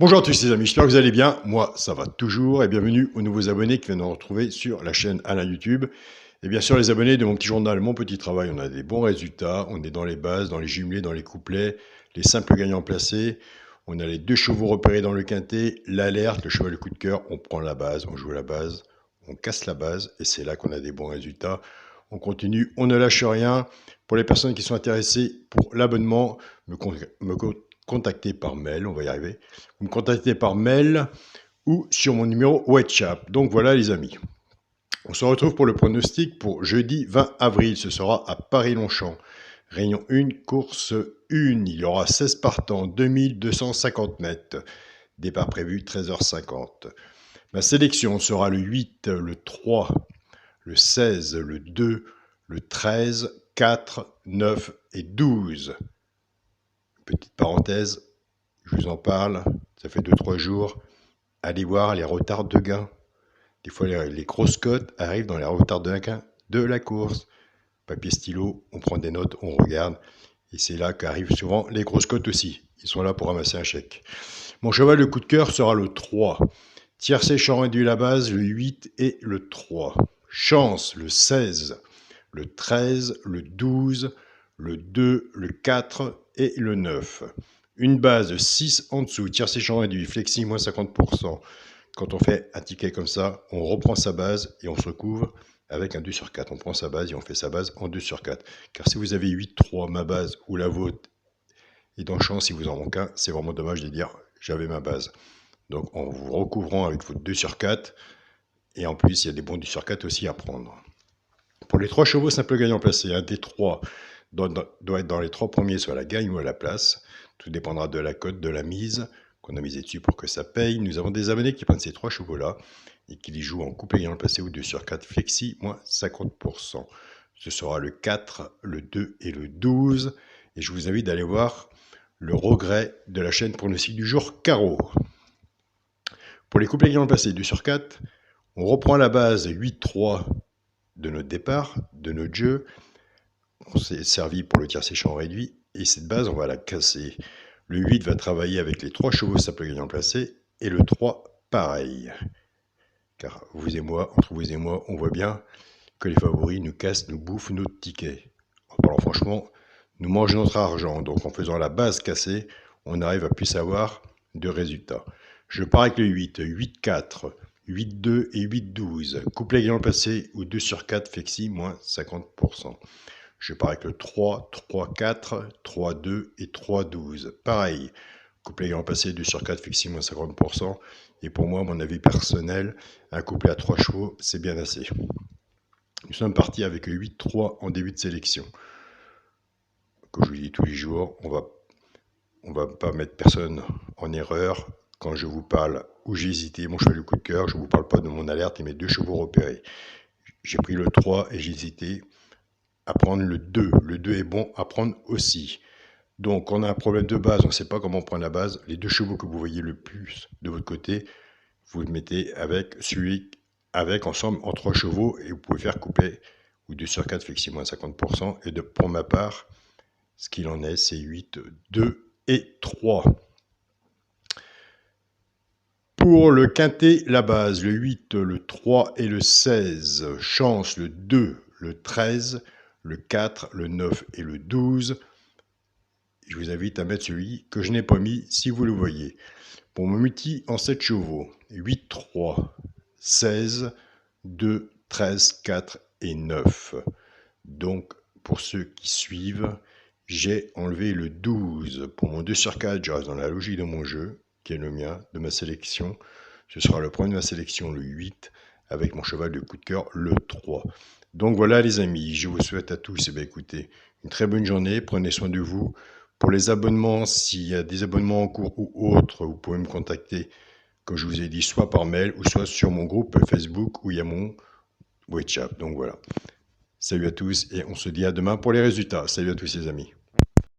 Bonjour à tous les amis, j'espère que vous allez bien. Moi, ça va toujours et bienvenue aux nouveaux abonnés qui viennent nous retrouver sur la chaîne Alain YouTube. Et bien sûr, les abonnés de mon petit journal, mon petit travail, on a des bons résultats. On est dans les bases, dans les jumelés, dans les couplets, les simples gagnants placés. On a les deux chevaux repérés dans le quintet, l'alerte, le cheval de coup de cœur. On prend la base, on joue la base, on casse la base et c'est là qu'on a des bons résultats. On continue, on ne lâche rien. Pour les personnes qui sont intéressées pour l'abonnement, me contacter par mail, on va y arriver. Vous me contactez par mail ou sur mon numéro WhatsApp. Donc voilà les amis. On se retrouve pour le pronostic pour jeudi 20 avril. Ce sera à Paris-Longchamp. Réunion 1, course 1. Il y aura 16 partants, 2250 mètres. Départ prévu 13h50. Ma sélection sera le 8, le 3, le 16, le 2, le 13, 4, 9 et 12. Petite parenthèse, je vous en parle, ça fait 2-3 jours. Allez voir les retards de gain. Des fois, les grosses cotes arrivent dans les retards de gain de la course. Papier stylo, on prend des notes, on regarde. Et c'est là qu'arrivent souvent les grosses cotes aussi. Ils sont là pour ramasser un chèque. Mon cheval de coup de cœur sera le 3. Tiercé champ réduit la base, le 8 et le 3. Chance, le 16, le 13, le 12, le 2, le 4 et le 9. Une base de 6 en dessous, tiercé champ réduit, flexi moins 50%. Quand on fait un ticket comme ça, on reprend sa base et on se recouvre avec un 2 sur 4. On prend sa base et on fait sa base en 2 sur 4. Car si vous avez 8-3, ma base ou la vôtre, et dans chance, si vous en manquez un, c'est vraiment dommage de dire j'avais ma base. Donc en vous recouvrant avec votre 2 sur 4, et en plus, il y a des bons 2 sur 4 aussi à prendre. Pour les 3 chevaux simple gagnant placé, un des 3 doit être dans les 3 premiers, soit à la gagne ou à la place. Tout dépendra de la cote de la mise qu'on a misé dessus pour que ça paye. Nous avons des abonnés qui prennent ces 3 chevaux-là et qui les jouent en couplet gagnant placé ou 2 sur 4 flexi, moins 50%. Ce sera le 4, le 2 et le 12. Et je vous invite d'aller voir le regret de la chaîne pronostic du jour Carreau. Pour les couplets gagnant placé 2 sur 4, on reprend la base 8-3 de notre départ, de notre jeu. On s'est servi pour le tiercé champ réduit et cette base, on va la casser. Le 8 va travailler avec les 3 chevaux simple gagnant placé et le 3 pareil. Car vous et moi, entre vous et moi, on voit bien que les favoris nous cassent, nous bouffent notre ticket. En parlant franchement, nous mangent notre argent. Donc en faisant la base cassée, on arrive à plus avoir de résultats. Je pars avec le 8, 8-4, 8-2 et 8-12. Couplet gagnant placé ou 2 sur 4 flexi, moins 50%. Je pars avec le 3, 3-4, 3-2 et 3-12. Pareil, couplet gagnant placé 2 sur 4 flexi, moins 50%. Et pour moi, mon avis personnel, un couplet à 3 chevaux, c'est bien assez. Nous sommes partis avec 8-3 en début de sélection. Comme je vous dis tous les jours, on va pas mettre personne en erreur. Quand je vous parle où j'ai hésité, mon cheval de coup de cœur, je ne vous parle pas de mon alerte et mes 2 chevaux repérés. J'ai pris le 3 et j'ai hésité à prendre le 2. Le 2 est bon à prendre aussi. Donc, on a un problème de base, on ne sait pas comment prendre la base. Les 2 chevaux que vous voyez le plus de votre côté, vous le mettez avec celui avec ensemble en 3 chevaux et vous pouvez faire couper ou 2 sur 4 flexi moins 50%. Et pour ma part, ce qu'il en est, c'est 8, 2 et 3. Pour le quintet, la base, le 8, le 3 et le 16. Chance, le 2, le 13, le 4, le 9 et le 12. Je vous invite à mettre celui que je n'ai pas mis si vous le voyez. Pour mon multi en 7 chevaux, 8, 3, 16, 2, 13, 4 et 9. Donc, pour ceux qui suivent, j'ai enlevé le 12. Pour mon 2 sur 4, je reste dans la logique de mon jeu, qui est le mien, de ma sélection. Ce sera le premier de ma sélection, le 8, avec mon cheval de coup de cœur, le 3. Donc voilà les amis, je vous souhaite à tous, écoutez, une très bonne journée, prenez soin de vous. Pour les abonnements, s'il y a des abonnements en cours ou autres, vous pouvez me contacter, comme je vous ai dit, soit par mail ou soit sur mon groupe Facebook où il y a mon WhatsApp. Donc voilà. Salut à tous et on se dit à demain pour les résultats. Salut à tous les amis.